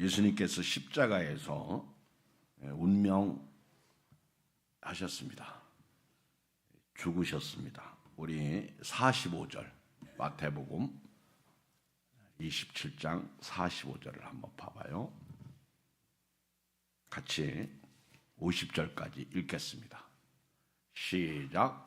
예수님께서 십자가에서 운명하셨습니다. 죽으셨습니다. 우리 45절 마태복음 27장 45절을 한번 봐봐요. 같이 50절까지 읽겠습니다. 시작.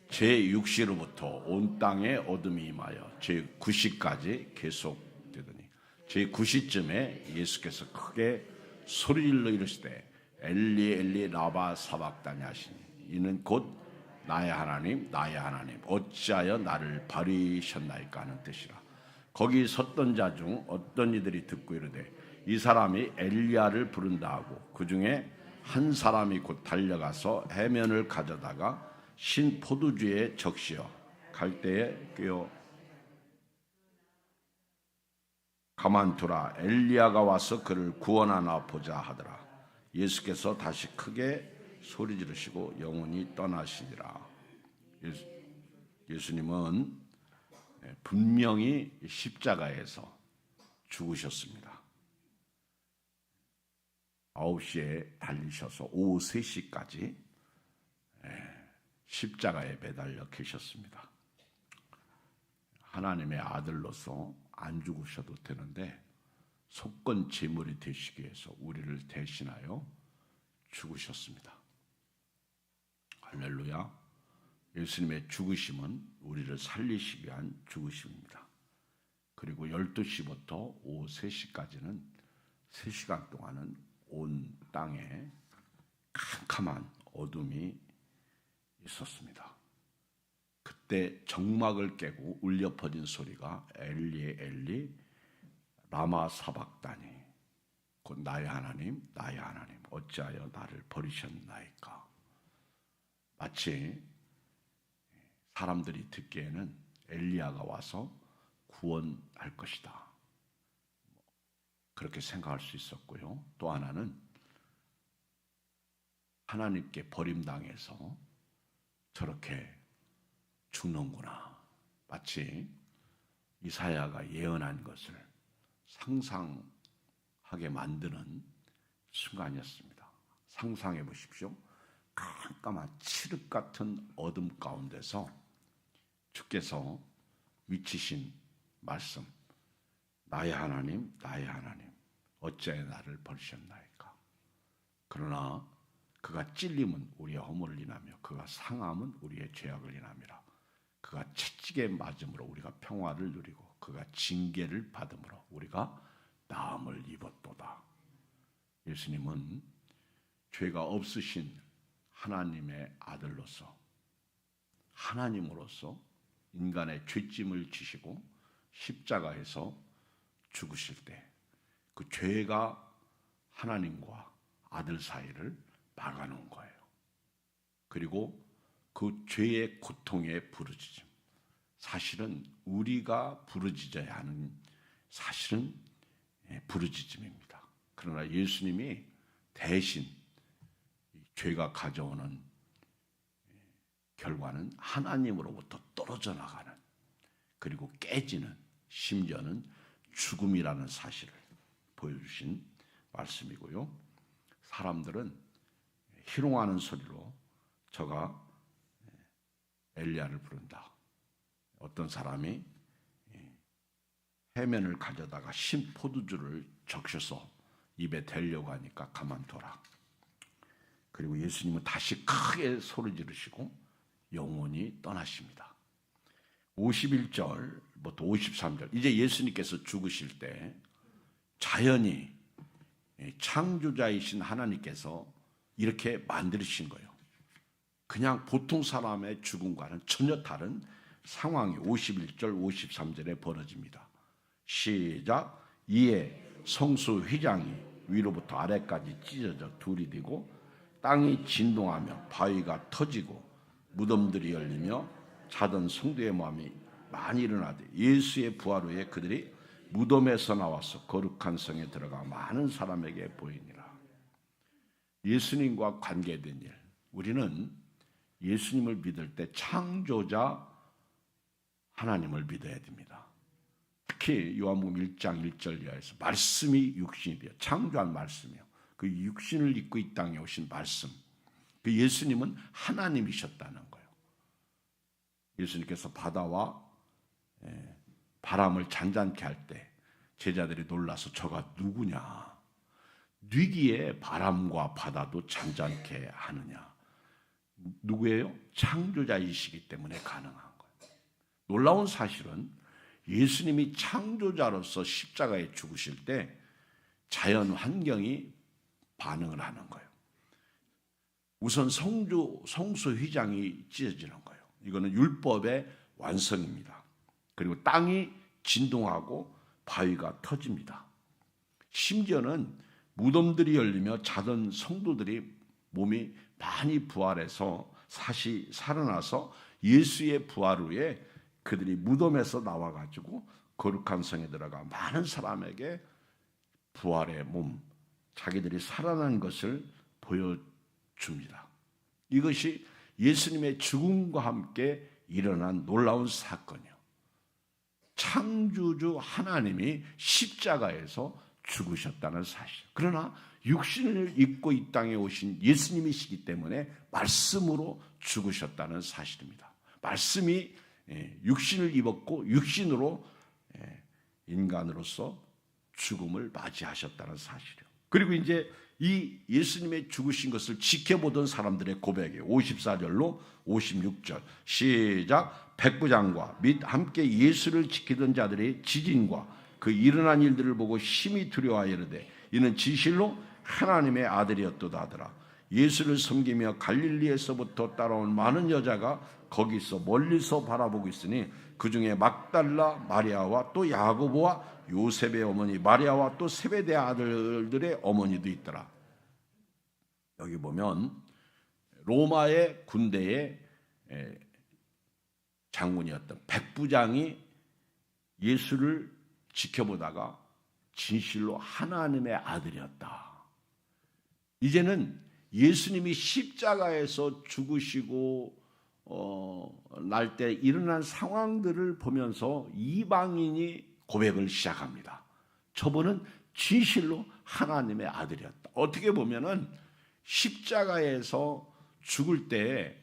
제6시로부터 온 땅에 어둠이 임하여 제9시까지 계속되더니 제9시쯤에 예수께서 크게 소리질러 이르시되 엘리 엘리 라바 사박다니 하시니 이는 곧 나의 하나님 나의 하나님 어찌하여 나를 버리셨나이까 하는 뜻이라. 거기 섰던 자 중 어떤 이들이 듣고 이르되 이 사람이 엘리야를 부른다 하고 그 중에 한 사람이 곧 달려가서 해면을 가져다가 신 포도주에 적시어 갈대에 꿰어 가만두라. 엘리야가 와서 그를 구원하나 보자 하더라. 예수께서 다시 크게 소리 지르시고 영원히 떠나시니라. 예수님은 분명히 십자가에서 죽으셨습니다. 9시에 달리셔서 오후 3시까지 십자가에 매달려 계셨습니다. 하나님의 아들로서 안 죽으셔도 되는데 속건 제물이 되시기 위해서 우리를 대신하여 죽으셨습니다. 할렐루야. 예수님의 죽으심은 우리를 살리시기 위한 죽으심입니다. 그리고 12시부터 오후 3시까지는 3시간 동안은 온 땅에 캄캄한 어둠이 있었습니다. 그때 정막을 깨고 울려 퍼진 소리가 엘리 엘리 라마 사박다니 곧 나의 하나님 나의 하나님 어찌하여 나를 버리셨나이까. 마치 사람들이 듣기에는 엘리야가 와서 구원할 것이다 그렇게 생각할 수 있었고요. 또 하나는 하나님께 버림당해서 저렇게 죽는구나. 마치 이사야가 예언한 것을 상상하게 만드는 순간이었습니다. 상상해 보십시오. 깜깜한 칠흑 같은 어둠 가운데서 주께서 위치신 말씀 나의 하나님 나의 하나님 어찌하여 나를 버리셨나이까. 그러나 그가 찔림은 우리의 허물을 인하며 그가 상함은 우리의 죄악을 인함이라. 그가 채찍에 맞음으로 우리가 평화를 누리고 그가 징계를 받음으로 우리가 나음을 입었도다. 예수님은 죄가 없으신 하나님의 아들로서 하나님으로서 인간의 죄짐을 지시고 십자가에서 죽으실 때 그 죄가 하나님과 아들 사이를 막아놓은 거예요. 그리고 그 죄의 고통의 부르짖음, 사실은 우리가 부르짖어야 하는 사실은 부르짖음입니다. 그러나 예수님이 대신 죄가 가져오는 결과는 하나님으로부터 떨어져 나가는 그리고 깨지는 심지어는 죽음이라는 사실을 보여주신 말씀이고요. 사람들은 희롱하는 소리로 저가 엘리야를 부른다. 어떤 사람이 해면을 가져다가 신 포도주를 적셔서 입에 대려고 하니까 가만둬라. 그리고 예수님은 다시 크게 소리 지르시고 영원히 떠나십니다. 51절부터 53절 이제 예수님께서 죽으실 때 자연히 창조자이신 하나님께서 이렇게 만드신 거예요. 그냥 보통 사람의 죽음과는 전혀 다른 상황이 51절 53절에 벌어집니다. 시작. 이에 성수 휘장이 위로부터 아래까지 찢어져 둘이 되고 땅이 진동하며 바위가 터지고 무덤들이 열리며 자던 성도의 마음이 많이 일어나되 예수의 부활 후에 그들이 무덤에서 나와서 거룩한 성에 들어가 많은 사람에게 보이니라. 예수님과 관계된 일, 우리는 예수님을 믿을 때 창조자 하나님을 믿어야 됩니다. 특히 요한복음 1장 1절 이하에서 말씀이 육신이 되어 창조한 말씀이요. 그 육신을 입고 이 땅에 오신 말씀. 그 예수님은 하나님이셨다는 거예요. 예수님께서 바다와 바람을 잔잔케 할 때 제자들이 놀라서 저가 누구냐? 뉘기에 바람과 바다도 잔잔케 하느냐? 누구예요? 창조자이시기 때문에 가능한 거예요. 놀라운 사실은 예수님이 창조자로서 십자가에 죽으실 때 자연 환경이 반응을 하는 거예요. 우선 성소 휘장이 찢어지는 거예요. 이거는 율법의 완성입니다. 그리고 땅이 진동하고 바위가 터집니다. 심지어는 무덤들이 열리며 자던 성도들이 몸이 많이 부활해서 다시 살아나서 예수의 부활 후에 그들이 무덤에서 나와가지고 거룩한 성에 들어가 많은 사람에게 부활의 몸, 자기들이 살아난 것을 보여줍니다. 이것이 예수님의 죽음과 함께 일어난 놀라운 사건이요. 창조주 하나님이 십자가에서 죽으셨다는 사실. 그러나 육신을 입고 이 땅에 오신 예수님이시기 때문에 말씀으로 죽으셨다는 사실입니다. 말씀이 육신을 입었고 육신으로 인간으로서 죽음을 맞이하셨다는 사실이요. 그리고 이제 이 예수님의 죽으신 것을 지켜보던 사람들의 고백이에요. 54절로 56절 시작. 백부장과 및 함께 예수를 지키던 자들의 지진과 그 일어난 일들을 보고 심히 두려워하여 이르되 이는 진실로 하나님의 아들이었도다 하더라. 예수를 섬기며 갈릴리에서부터 따라온 많은 여자가 거기서 멀리서 바라보고 있으니 그 중에 막달라 마리아와 또 야고보와 요셉의 어머니 마리아와 또 세베대 아들들의 어머니도 있더라. 여기 보면 로마의 군대의 장군이었던 백부장이 예수를 지켜보다가 진실로 하나님의 아들이었다. 이제는 예수님이 십자가에서 죽으시고 날 때 일어난 상황들을 보면서 이방인이 고백을 시작합니다. 저분은 진실로 하나님의 아들이었다. 어떻게 보면은 십자가에서 죽을 때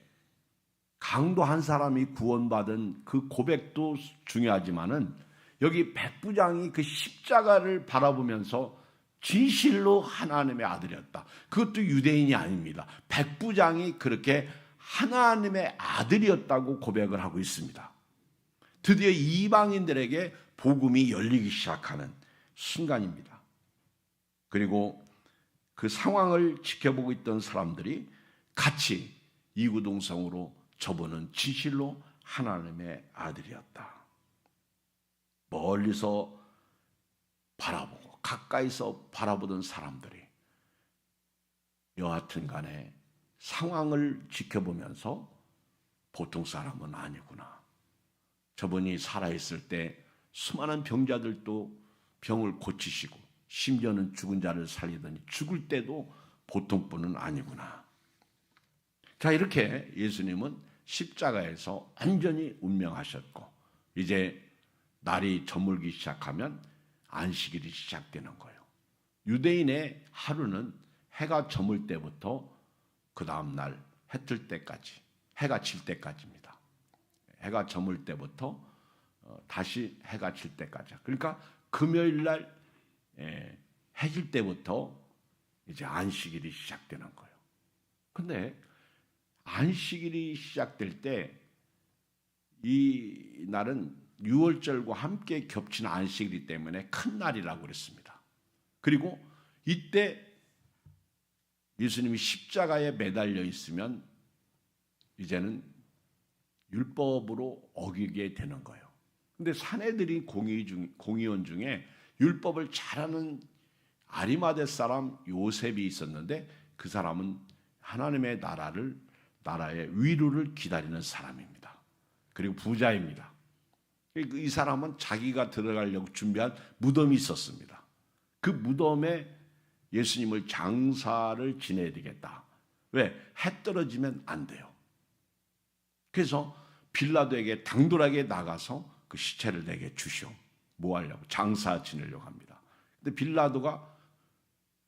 강도 한 사람이 구원받은 그 고백도 중요하지만은 여기 백부장이 그 십자가를 바라보면서 진실로 하나님의 아들이었다. 그것도 유대인이 아닙니다. 백부장이 그렇게 하나님의 아들이었다고 고백을 하고 있습니다. 드디어 이방인들에게 복음이 열리기 시작하는 순간입니다. 그리고 그 상황을 지켜보고 있던 사람들이 같이 이구동성으로 저분은 진실로 하나님의 아들이었다. 멀리서 바라보고 가까이서 바라보던 사람들이 여하튼 간에 상황을 지켜보면서 보통 사람은 아니구나. 저분이 살아있을 때 수많은 병자들도 병을 고치시고 심지어는 죽은 자를 살리더니 죽을 때도 보통 분은 아니구나. 자, 이렇게 예수님은 십자가에서 완전히 운명하셨고 이제 날이 저물기 시작하면 안식일이 시작되는 거예요. 유대인의 하루는 해가 저물 때부터 그 다음 날 해 뜰 때까지, 해가 질 때까지입니다. 해가 저물 때부터 다시 해가 질 때까지. 그러니까 금요일 날 해질 때부터 이제 안식일이 시작되는 거예요. 근데 안식일이 시작될 때 이 날은 유월절과 함께 겹치는 안식일이기 때문에 큰 날이라고 그랬습니다. 그리고 이때 예수님이 십자가에 매달려 있으면 이제는 율법으로 어기게 되는 거예요. 근데 사내들인 공의원 중에 율법을 잘하는 아리마대 사람 요셉이 있었는데 그 사람은 하나님의 나라의 위로를 기다리는 사람입니다. 그리고 부자입니다. 이 사람은 자기가 들어가려고 준비한 무덤이 있었습니다. 그 무덤에 예수님을 장사를 지내야 되겠다. 왜? 해 떨어지면 안 돼요. 그래서 빌라도에게 당돌하게 나가서 그 시체를 내게 주시오. 뭐 하려고? 장사 지내려고 합니다. 근데 빌라도가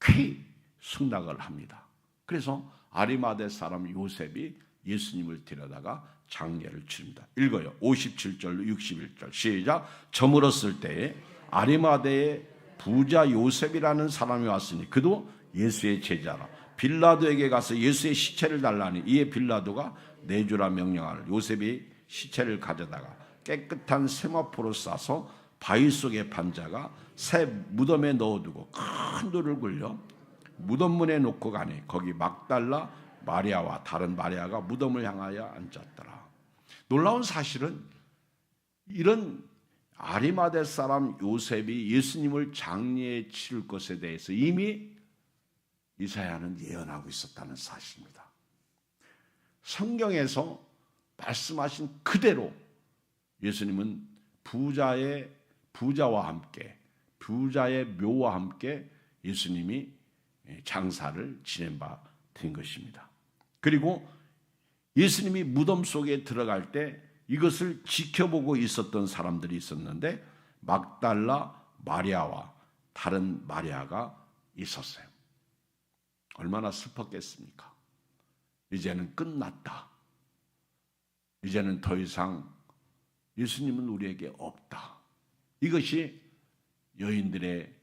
쾌히 승낙을 합니다. 그래서 아리마대 사람 요셉이 예수님을 데려다가 장례를 치릅니다. 읽어요. 57절로 61절 시작. 저물었을 때에 아리마대에 부자 요셉이라는 사람이 왔으니 그도 예수의 제자라. 빌라도에게 가서 예수의 시체를 달라니 이에 빌라도가 내주라 명령하라. 요셉이 시체를 가져다가 깨끗한 세마포로 싸서 바위 속에 반자가 새 무덤에 넣어두고 큰 돌을 굴려 무덤문에 놓고 가니 거기 막달라 마리아와 다른 마리아가 무덤을 향하여 앉았더라. 놀라운 사실은 이런 아리마대 사람 요셉이 예수님을 장례에 치를 것에 대해서 이미 이사야는 예언하고 있었다는 사실입니다. 성경에서 말씀하신 그대로 예수님은 부자와 함께 부자의 묘와 함께 예수님이 장사를 지낸 바 된 것입니다. 그리고 예수님이 무덤 속에 들어갈 때 이것을 지켜보고 있었던 사람들이 있었는데 막달라 마리아와 다른 마리아가 있었어요. 얼마나 슬펐겠습니까? 이제는 끝났다. 이제는 더 이상 예수님은 우리에게 없다. 이것이 여인들의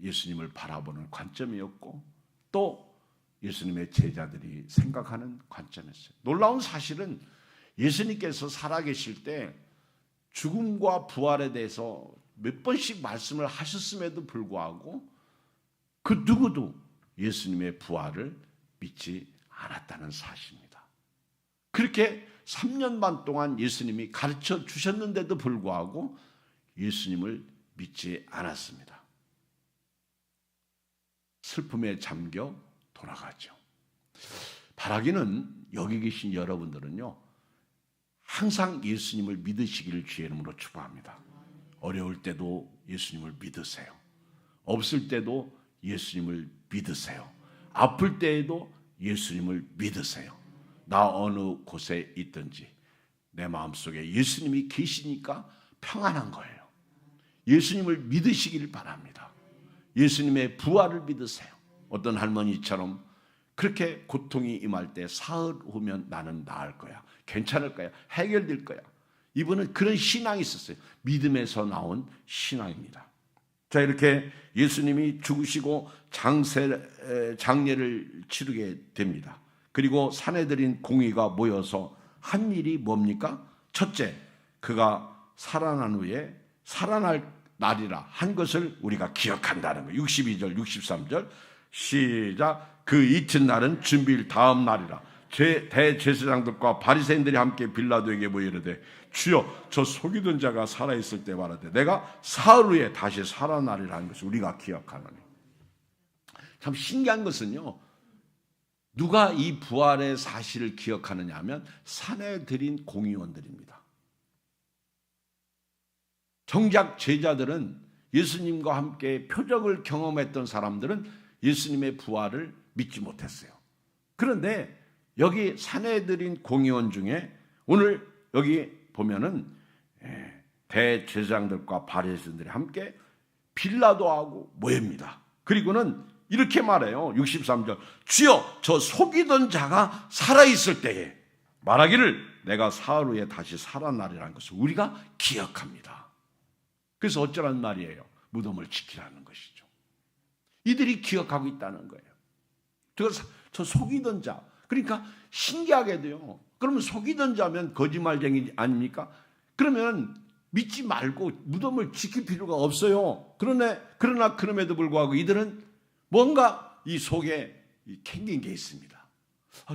예수님을 바라보는 관점이었고 또 예수님의 제자들이 생각하는 관점이었어요. 놀라운 사실은 예수님께서 살아계실 때 죽음과 부활에 대해서 몇 번씩 말씀을 하셨음에도 불구하고 그 누구도 예수님의 부활을 믿지 않았다는 사실입니다. 그렇게 3년 반 동안 예수님이 가르쳐 주셨는데도 불구하고 예수님을 믿지 않았습니다. 슬픔에 잠겨 돌아가죠. 바라기는 여기 계신 여러분들은요, 항상 예수님을 믿으시기를 주의 이름으로 축복합니다. 어려울 때도 예수님을 믿으세요. 없을 때도 예수님을 믿으세요. 아플 때에도 예수님을 믿으세요. 나 어느 곳에 있든지 내 마음속에 예수님이 계시니까 평안한 거예요. 예수님을 믿으시길 바랍니다. 예수님의 부활을 믿으세요. 어떤 할머니처럼 그렇게 고통이 임할 때 사흘 후면 나는 나을 거야. 괜찮을 거야. 해결될 거야. 이분은 그런 신앙이 있었어요. 믿음에서 나온 신앙입니다. 자, 이렇게 예수님이 죽으시고 장례를 치르게 됩니다. 그리고 사내들인 공의가 모여서 한 일이 뭡니까? 첫째, 그가 살아난 후에 살아날 날이라 한 것을 우리가 기억한다는 거예요. 62절, 63절 시작. 그 이튿날은 준비일 다음 날이라 대제사장들과 바리새인들이 함께 빌라도에게 모여 이르되 주여 저 속이던 자가 살아있을 때 말하되 내가 사흘 후에 다시 살아나리라 하는 것을 우리가 기억하노니. 참 신기한 것은요, 누가 이 부활의 사실을 기억하느냐 하면 사내들인 공의원들입니다. 정작 제자들은 예수님과 함께 표적을 경험했던 사람들은 예수님의 부활을 믿지 못했어요. 그런데 여기 사내들인 공의원 중에 오늘 여기 보면은 대제사장들과 바리새인들이 함께 빌라도하고 모입니다. 그리고는 이렇게 말해요. 63절 주여 저 속이던 자가 살아있을 때에 말하기를 내가 사흘 후에 다시 살아나리라는 것을 우리가 기억합니다. 그래서 어쩌란 말이에요? 무덤을 지키라는 것이죠. 이들이 기억하고 있다는 거예요. 저 속이던 자. 그러니까 신기하게도요. 그러면 속이던 자면 거짓말쟁이 아닙니까? 그러면 믿지 말고 무덤을 지킬 필요가 없어요. 그러나 그럼에도 불구하고 이들은 뭔가 이 속에 캥긴 게 있습니다.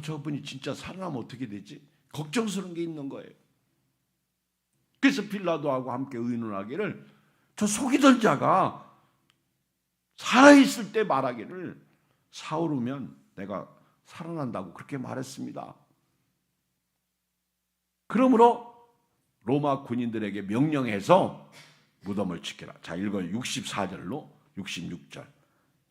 저분이 진짜 살아나면 어떻게 되지? 걱정스러운 게 있는 거예요. 그래서 빌라도하고 함께 의논하기를 저 속이던 자가 살아있을 때 말하기를 사흘 후면 내가 살아난다고 그렇게 말했습니다. 그러므로 로마 군인들에게 명령해서 무덤을 지켜라. 자, 읽어요. 64절로 66절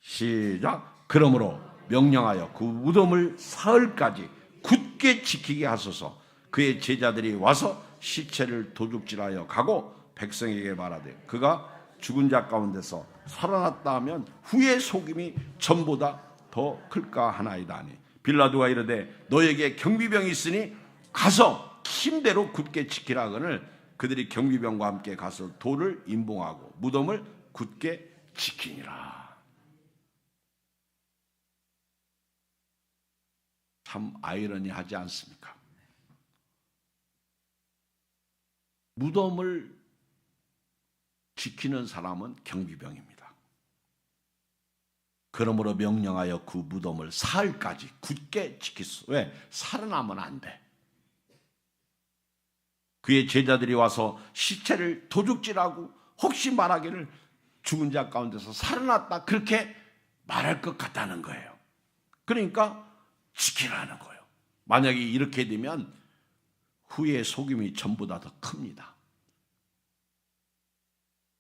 시작. 그러므로 명령하여 그 무덤을 사흘까지 굳게 지키게 하소서. 그의 제자들이 와서 시체를 도둑질하여 가고 백성에게 말하되 그가 죽은 자 가운데서 살아났다 하면 후의 속임이 전보다 더 클까 하나이다 하니 빌라도가 이르되 너에게 경비병이 있으니 가서 힘대로 굳게 지키라 하거늘 그들이 경비병과 함께 가서 돌을 임봉하고 무덤을 굳게 지키니라. 참 아이러니하지 않습니까? 무덤을 지키는 사람은 경비병입니다. 그러므로 명령하여 그 무덤을 사흘까지 굳게 지키소. 왜? 살아나면 안 돼. 그의 제자들이 와서 시체를 도둑질하고 혹시 말하기를 죽은 자 가운데서 살아났다 그렇게 말할 것 같다는 거예요. 그러니까 지키라는 거예요. 만약에 이렇게 되면 후의 속임이 전보다 더 큽니다.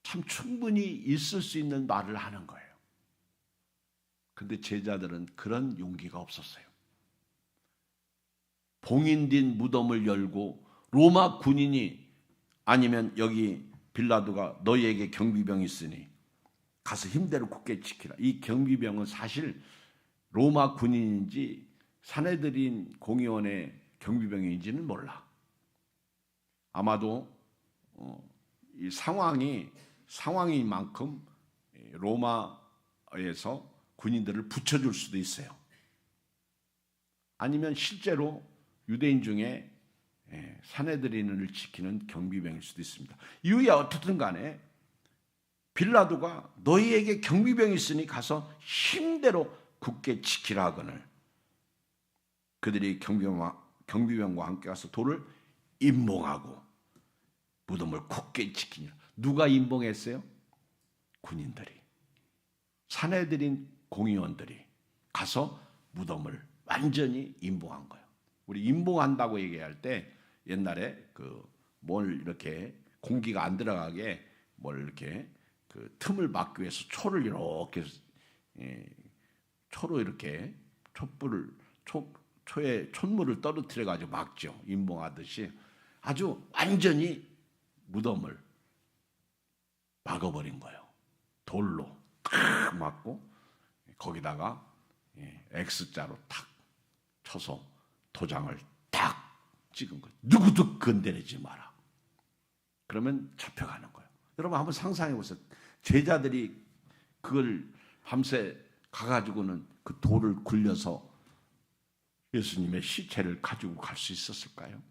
참 충분히 있을 수 있는 말을 하는 거예요. 근데 제자들은 그런 용기가 없었어요. 봉인된 무덤을 열고 로마 군인이 아니면 여기 빌라도가 너희에게 경비병이 있으니 가서 힘대로 굳게 지키라. 이 경비병은 사실 로마 군인인지 사내들인 공의원의 경비병인지는 몰라. 아마도 이 상황인 만큼 로마에서 군인들을 붙여줄 수도 있어요. 아니면 실제로 유대인 중에 사내들인을 지키는 경비병일 수도 있습니다. 이유야 어떻든 간에 빌라도가 너희에게 경비병이 있으니 가서 힘대로 굳게 지키라 하거늘 그들이 경비병과 함께 가서 돌을 임봉하고 무덤을 굳게 지키니라. 누가 임봉했어요? 군인들이. 사내들인 공의원들이 가서 무덤을 완전히 임봉한 거예요. 우리 임봉한다고 얘기할 때 옛날에 뭘 이렇게 공기가 안 들어가게 뭘 이렇게 그 틈을 막기 위해서 초를 이렇게 초로 이렇게 초에 촛물을 떨어뜨려 가지고 막죠. 임봉하듯이 아주 완전히 무덤을 막아버린 거예요. 돌로 탁 막고 거기다가 X자로 탁 쳐서 도장을 딱 찍은 거예요. 누구도 건드리지 마라. 그러면 잡혀가는 거예요. 여러분 한번 상상해 보세요. 제자들이 그걸 밤새 가가지고는 그 돌을 굴려서 예수님의 시체를 가지고 갈 수 있었을까요?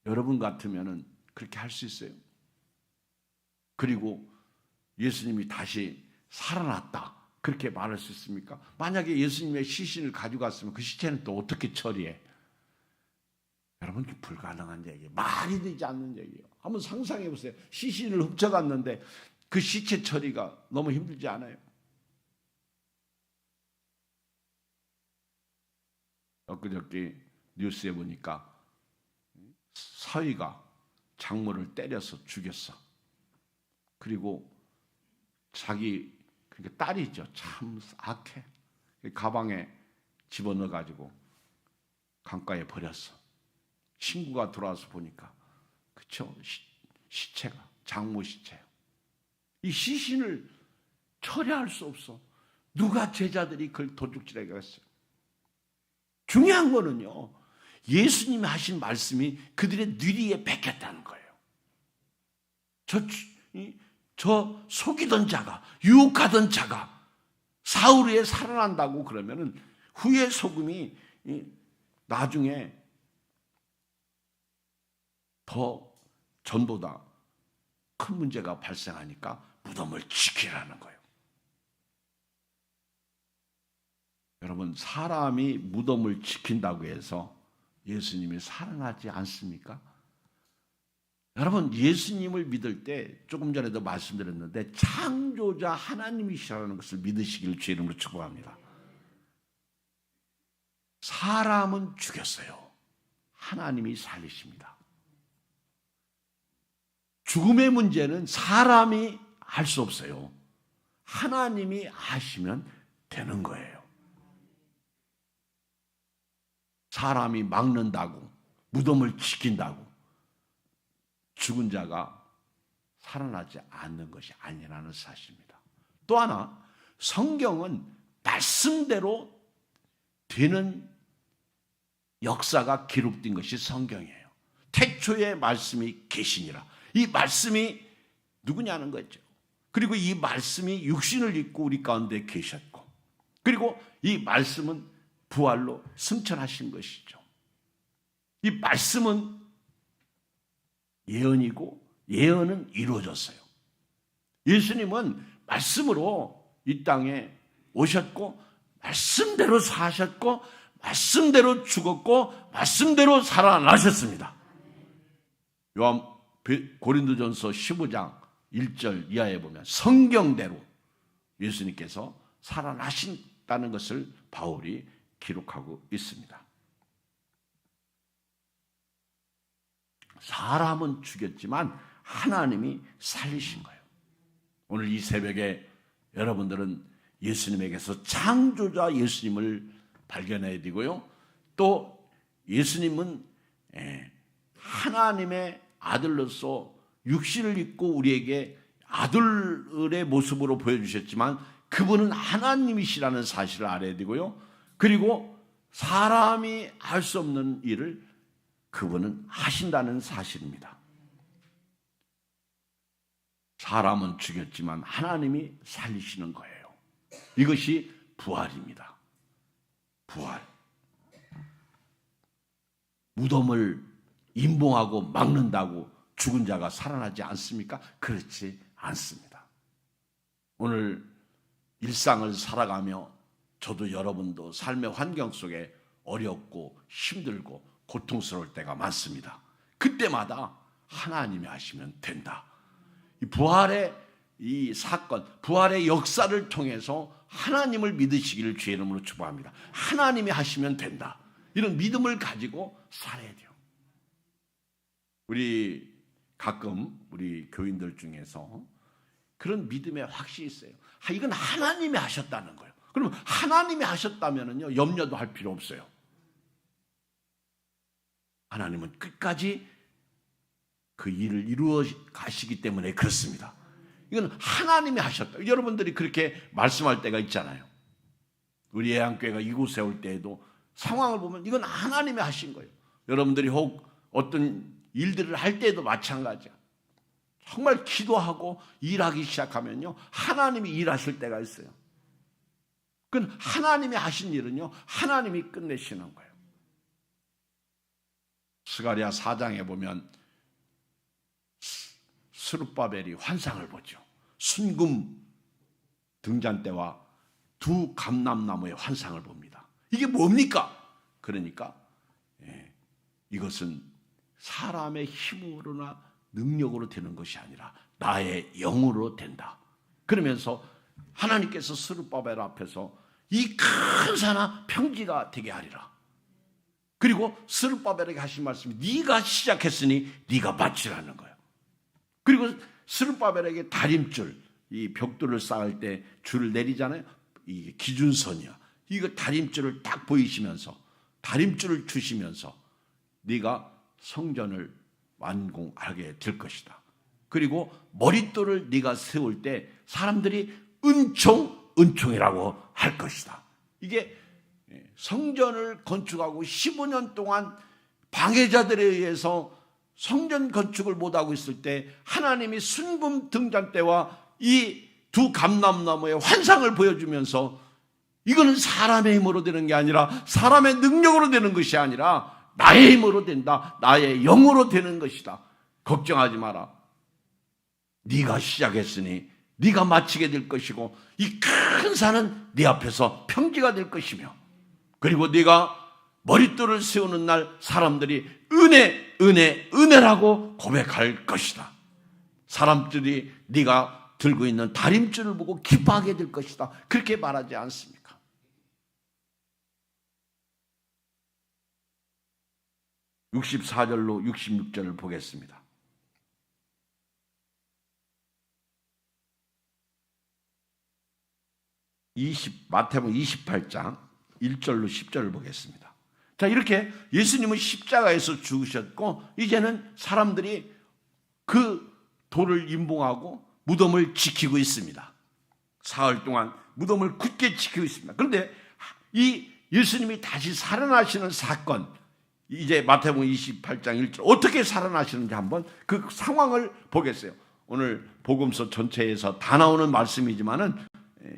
여러분 같으면은 그렇게 할 수 있어요? 그리고 예수님이 다시 살아났다 그렇게 말할 수 있습니까? 만약에 예수님의 시신을 가져갔으면 그 시체는 또 어떻게 처리해? 여러분 그게 불가능한 얘기예요. 말이 되지 않는 얘기예요. 한번 상상해 보세요. 시신을 훔쳐갔는데 그 시체 처리가 너무 힘들지 않아요? 엊그저께 뉴스에 보니까 사위가 장모를 때려서 죽였어. 그리고 자기 그러니까 딸이죠. 참 악해. 가방에 집어넣어가지고 강가에 버렸어. 친구가 돌아와서 보니까 그쵸? 시체가 장모 시체예요. 이 시신을 처리할 수 없어. 누가 제자들이 그걸 도둑질하게 했어요? 중요한 거는요. 예수님이 하신 말씀이 그들의 뇌리에 박혔다는 거예요. 저 속이던 자가 유혹하던 자가 사흘 후에 살아난다고 그러면은 후의 속음이 나중에 더 전보다 큰 문제가 발생하니까 무덤을 지키라는 거예요. 여러분 사람이 무덤을 지킨다고 해서 예수님이 살아나지 않습니까? 여러분 예수님을 믿을 때 조금 전에도 말씀드렸는데 창조자 하나님이시라는 것을 믿으시길 주의 이름으로 축복합니다. 사람은 죽였어요. 하나님이 살리십니다. 죽음의 문제는 사람이 할 수 없어요. 하나님이 하시면 되는 거예요. 사람이 막는다고 무덤을 지킨다고 죽은 자가 살아나지 않는 것이 아니라는 사실입니다. 또 하나, 성경은 말씀대로 되는 역사가 기록된 것이 성경이에요. 태초에 말씀이 계시니라. 이 말씀이 누구냐는 거죠. 그리고 이 말씀이 육신을 입고 우리 가운데 계셨고, 그리고 이 말씀은 부활로 승천하신 것이죠. 이 말씀은 예언이고 예언은 이루어졌어요. 예수님은 말씀으로 이 땅에 오셨고 말씀대로 사셨고 말씀대로 죽었고 말씀대로 살아나셨습니다. 요한 고린도전서 15장 1절 이하에 보면 성경대로 예수님께서 살아나신다는 것을 바울이 기록하고 있습니다. 사람은 죽였지만 하나님이 살리신 거예요. 오늘 이 새벽에 여러분들은 예수님에게서 창조자 예수님을 발견해야 되고요. 또 예수님은 하나님의 아들로서 육신을 입고 우리에게 아들의 모습으로 보여주셨지만 그분은 하나님이시라는 사실을 알아야 되고요. 그리고 사람이 할 수 없는 일을 그분은 하신다는 사실입니다. 사람은 죽였지만 하나님이 살리시는 거예요. 이것이 부활입니다. 부활. 무덤을 임봉하고 막는다고 죽은 자가 살아나지 않습니까? 그렇지 않습니다. 오늘 일상을 살아가며 저도 여러분도 삶의 환경 속에 어렵고 힘들고 고통스러울 때가 많습니다. 그때마다 하나님이 하시면 된다. 이 부활의 이 사건, 부활의 역사를 통해서 하나님을 믿으시기를 주의 이름으로 축복합니다. 하나님이 하시면 된다. 이런 믿음을 가지고 살아야 돼요. 우리 가끔 우리 교인들 중에서 그런 믿음의 확신이 있어요. 이건 하나님이 하셨다는 거예요. 그러면 하나님이 하셨다면요 염려도 할 필요 없어요. 하나님은 끝까지 그 일을 이루어 가시기 때문에 그렇습니다. 이건 하나님이 하셨다. 여러분들이 그렇게 말씀할 때가 있잖아요. 우리 예양교회가 이곳에 올 때에도 상황을 보면 이건 하나님이 하신 거예요. 여러분들이 혹 어떤 일들을 할 때에도 마찬가지야. 정말 기도하고 일하기 시작하면요 하나님이 일하실 때가 있어요. 그건 하나님이 하신 일은요 하나님이 끝내시는 거예요. 스가랴 4장에 보면 스룹바벨이 환상을 보죠. 순금 등잔대와 두 감람나무의 환상을 봅니다. 이게 뭡니까? 그러니까 이것은 사람의 힘으로나 능력으로 되는 것이 아니라 나의 영으로 된다. 그러면서 하나님께서 스룹바벨 앞에서 이 큰 산아 평지가 되게 하리라. 그리고 스룹바벨에게 하신 말씀이 네가 시작했으니 네가 마치라는 거예요. 그리고 스룹바벨에게 다림줄, 이 벽돌을 쌓을 때 줄을 내리잖아요. 이게 기준선이야. 이거 다림줄을 딱 보이시면서 다림줄을 주시면서 네가 성전을 완공하게 될 것이다. 그리고 머릿돌을 네가 세울 때 사람들이 은총이라고 할 것이다. 이게 성전을 건축하고 15년 동안 방해자들에 의해서 성전 건축을 못하고 있을 때 하나님이 순금 등잔대와 이 두 감람나무의 환상을 보여주면서 이거는 사람의 힘으로 되는 게 아니라 사람의 능력으로 되는 것이 아니라 나의 힘으로 된다. 나의 영으로 되는 것이다. 걱정하지 마라. 네가 시작했으니 네가 마치게 될 것이고 이 큰 산은 네 앞에서 평지가 될 것이며 그리고 네가 머릿돌을 세우는 날 사람들이 은혜라고 고백할 것이다. 사람들이 네가 들고 있는 다림줄을 보고 기뻐하게 될 것이다. 그렇게 말하지 않습니까? (64절로 66절을) 보겠습니다. 마태복음 28장 1절로 10절을 보겠습니다. 자, 이렇게 예수님은 십자가에서 죽으셨고 이제는 사람들이 그 돌을 임봉하고 무덤을 지키고 있습니다. 사흘 동안 무덤을 굳게 지키고 있습니다. 그런데 이 예수님이 다시 살아나시는 사건, 이제 마태복음 28장 1절 어떻게 살아나시는지 한번 그 상황을 보겠어요. 오늘 복음서 전체에서 다 나오는 말씀이지만은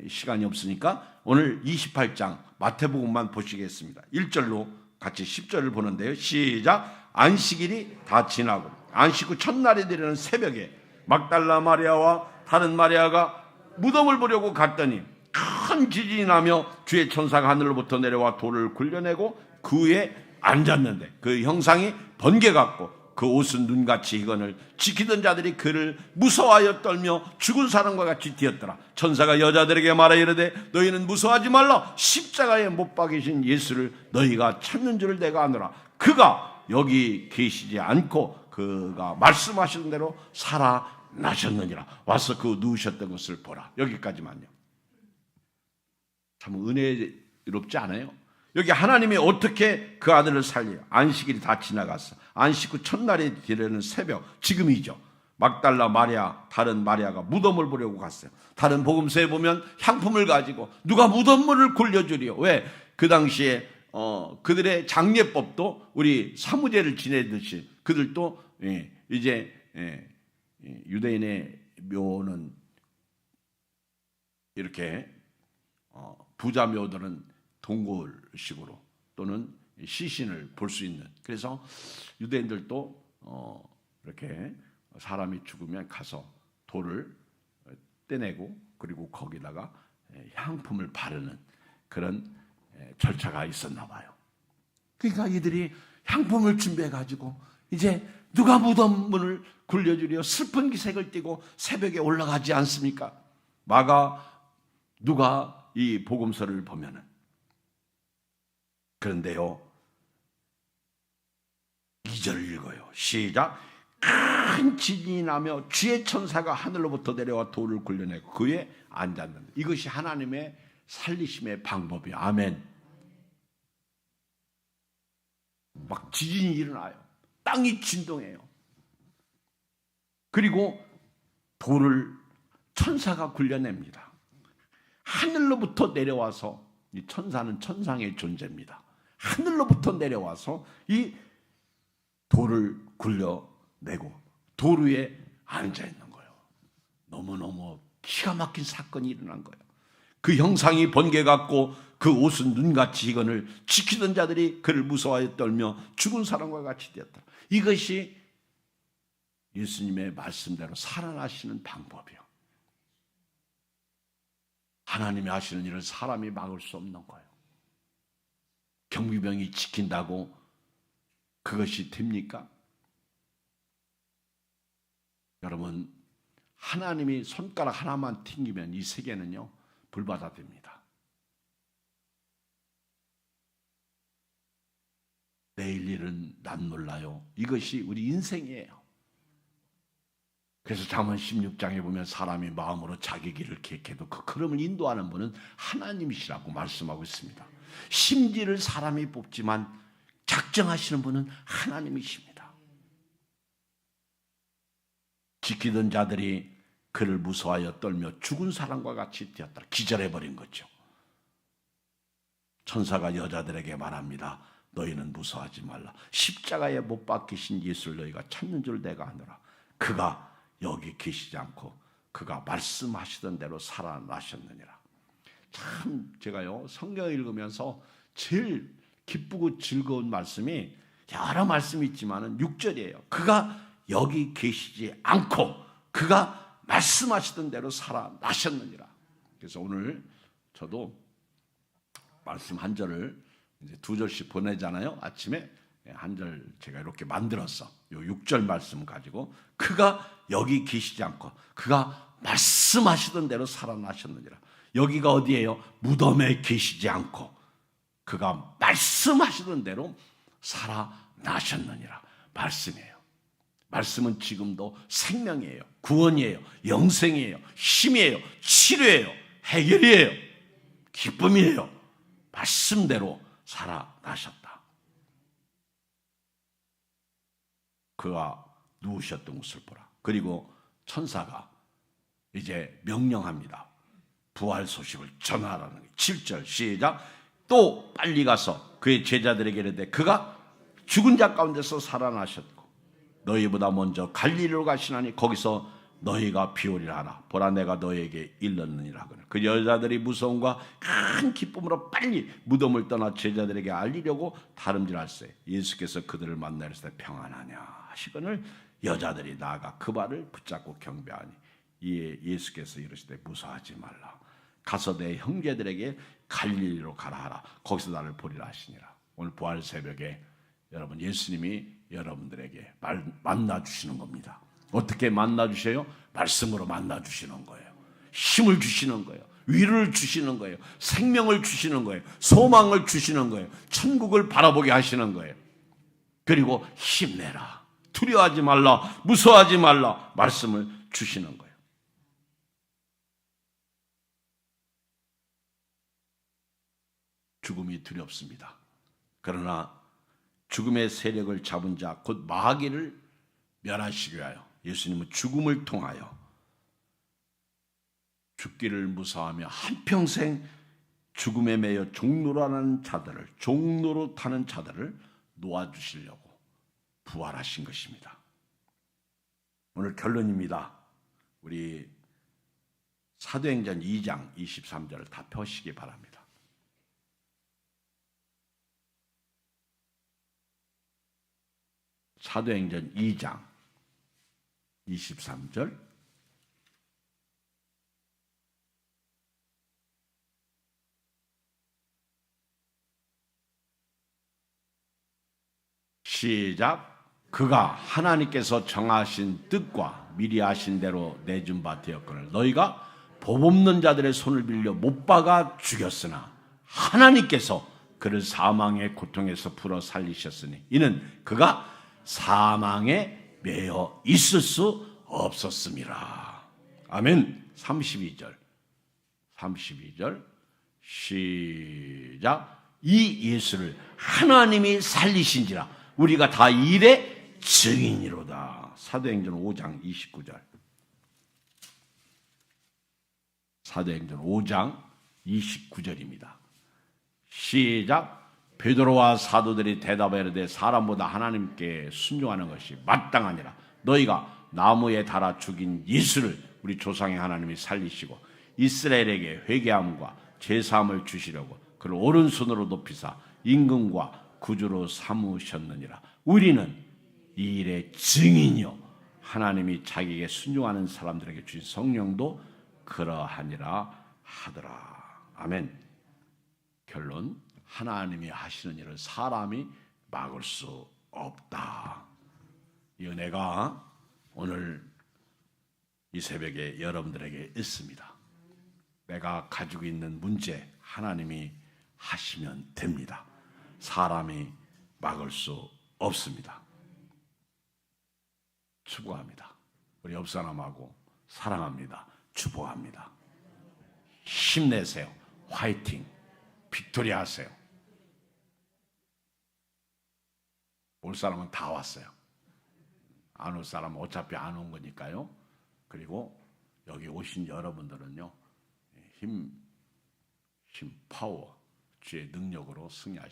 시간이 없으니까 오늘 28장 마태복음만 보시겠습니다. 1절로 같이 10절을 보는데요. 시작. 안식일이 다 지나고 안식 후 첫날이 되려는 새벽에 막달라 마리아와 다른 마리아가 무덤을 보려고 갔더니 큰 지진이 나며 주의 천사가 하늘로부터 내려와 돌을 굴려내고 그 위에 앉았는데 그 형상이 번개 같고 그 옷은 눈같이 희건을 지키던 자들이 그를 무서워하여 떨며 죽은 사람과 같이 뛰었더라. 천사가 여자들에게 말하 이르되 너희는 무서워하지 말라. 십자가에 못 박이신 예수를 너희가 찾는 줄 내가 아노라. 그가 여기 계시지 않고 그가 말씀하신 대로 살아나셨느니라. 와서 그 누우셨던 것을 보라. 여기까지만요. 참 은혜롭지 않아요? 여기 하나님이 어떻게 그 아들을 살려요? 안식일이 다 지나갔어. 안식 후 첫날이 되려는 새벽, 지금이죠. 막달라 마리아, 다른 마리아가 무덤을 보려고 갔어요. 다른 복음서에 보면 향품을 가지고 누가 무덤물을 굴려주리요. 왜? 그 당시에 그들의 장례법도 우리 사무제를 지내듯이 그들도 이제 유대인의 묘는 이렇게 부자 묘들은 동굴식으로 또는 시신을 볼 수 있는, 그래서 유대인들도 이렇게 사람이 죽으면 가서 돌을 떼내고 그리고 거기다가 향품을 바르는 그런 절차가 있었나 봐요. 그러니까 이들이 향품을 준비해 가지고 이제 누가 무덤문을 굴려주려 슬픈 기색을 띠고 새벽에 올라가지 않습니까? 누가 이 복음서를 보면은. 그런데요, 2절을 읽어요. 시작. 큰 지진이 나며 주의 천사가 하늘로부터 내려와 돌을 굴려내고 그 위에 앉았는데, 이것이 하나님의 살리심의 방법이에요. 아멘. 막 지진이 일어나요. 땅이 진동해요. 그리고 돌을 천사가 굴려냅니다. 하늘로부터 내려와서, 이 천사는 천상의 존재입니다. 하늘로부터 내려와서 이 돌을 굴려내고 돌 위에 앉아있는 거예요. 너무너무 기가 막힌 사건이 일어난 거예요. 그 형상이 번개 같고 그 옷은 눈같이 희건을 지키던 자들이 그를 무서워하여 떨며 죽은 사람과 같이 되었다. 이것이 예수님의 말씀대로 살아나시는 방법이요. 하나님이 하시는 일은 사람이 막을 수 없는 거예요. 경비병이 지킨다고 그것이 됩니까? 여러분, 하나님이 손가락 하나만 튕기면 이 세계는요 불바다 됩니다. 내일 일은 난 몰라요. 이것이 우리 인생이에요. 그래서 잠언 16장에 보면 사람이 마음으로 자기 길을 계획해도 그 걸음을 인도하는 분은 하나님이시라고 말씀하고 있습니다. 심지를 사람이 뽑지만 작정하시는 분은 하나님이십니다. 지키던 자들이 그를 무서워하여 떨며 죽은 사람과 같이 되었다. 기절해버린 거죠. 천사가 여자들에게 말합니다. 너희는 무서워하지 말라. 십자가에 못 박히신 예수를 너희가 찾는 줄 내가 아노라. 그가 여기 계시지 않고 그가 말씀하시던 대로 살아나셨느니라. 참 제가요 성경을 읽으면서 제일 기쁘고 즐거운 말씀이 여러 말씀이 있지만은 6절이에요. 그가 여기 계시지 않고 그가 말씀하시던 대로 살아나셨느니라. 그래서 오늘 저도 말씀 한 절을 이제 2절씩 보내잖아요. 아침에 한 절 제가 이렇게 만들었어. 요 6절 말씀 가지고 그가 여기 계시지 않고 그가 말씀하시던 대로 살아나셨느니라. 여기가 어디예요? 무덤에 계시지 않고 그가 말씀하시던 대로 살아나셨느니라. 말씀이에요. 말씀은 지금도 생명이에요. 구원이에요. 영생이에요. 힘이에요. 치료예요. 해결이에요. 기쁨이에요. 말씀대로 살아나셨다. 그가 누우셨던 곳을 보라. 그리고 천사가 이제 명령합니다. 부활 소식을 전하라는 거예요. 7절 시작. 또 빨리 가서 그의 제자들에게 이르되 그가 죽은 자 가운데서 살아나셨고 너희보다 먼저 갈릴리로 가시나니 거기서 너희가 비오리라 하라. 보라 내가 너희에게 일렀느니라. 그 여자들이 무서움과 큰 기쁨으로 빨리 무덤을 떠나 제자들에게 알리려고 다름질할세. 예수께서 그들을 만나 이르시되 평안하냐 하시거늘 여자들이 나아가 그 발을 붙잡고 경배하니 이에 예수께서 이르시되 무서워하지 말라. 가서 내 형제들에게 갈릴리로 가라 하라. 거기서 나를 보리라 하시니라. 오늘 부활 새벽에 여러분 예수님이 여러분들에게 만나주시는 겁니다. 어떻게 만나주세요? 말씀으로 만나주시는 거예요. 힘을 주시는 거예요. 위로를 주시는 거예요. 생명을 주시는 거예요. 소망을 주시는 거예요. 천국을 바라보게 하시는 거예요. 그리고 힘내라. 두려워하지 말라. 무서워하지 말라. 말씀을 주시는 거예요. 죽음이 두렵습니다. 그러나 죽음의 세력을 잡은 자 곧 마귀를 멸하시기 위하여 예수님은 죽음을 통하여 죽기를 무서워하며 한평생 죽음에 매여 종로로 타는 자들을 놓아주시려고 부활하신 것입니다. 오늘 결론입니다. 우리 사도행전 2장 23절을 다 펴시기 바랍니다. 사도행전 2장 23절 시작. 그가 하나님께서 정하신 뜻과 미리 하신 대로 내준 바 되었거늘 너희가 법 없는 자들의 손을 빌려 못 박아 죽였으나 하나님께서 그를 사망의 고통에서 풀어 살리셨으니 이는 그가 사망에 매여 있을 수 없었음이라. 아멘. 32절 시작. 이 예수를 하나님이 살리신지라 우리가 다 일의 증인이로다. 사도행전 5장 29절 사도행전 5장 29절입니다. 시작. 베드로와 사도들이 대답하여 이르되 사람보다 하나님께 순종하는 것이 마땅하니라. 너희가 나무에 달아 죽인 예수를 우리 조상의 하나님이 살리시고 이스라엘에게 회개함과 제사함을 주시려고 그를 오른손으로 높이사 임금과 구주로 삼으셨느니라. 우리는 이 일의 증인이요 하나님이 자기에게 순종하는 사람들에게 주신 성령도 그러하니라 하더라. 아멘. 결론. 하나님이 하시는 일을 사람이 막을 수 없다. 이 은혜가 오늘 이 새벽에 여러분들에게 있습니다. 내가 가지고 있는 문제 하나님이 하시면 됩니다. 사람이 막을 수 없습니다. 축복합니다. 우리 옆사람하고 사랑합니다. 축복합니다. 힘내세요. 화이팅. 빅토리 하세요. 올 사람은 다 왔어요. 안 올 사람은 어차피 안 온 거니까요. 그리고 여기 오신 여러분들은요. 힘, 파워, 주의 능력으로 승리하십시오.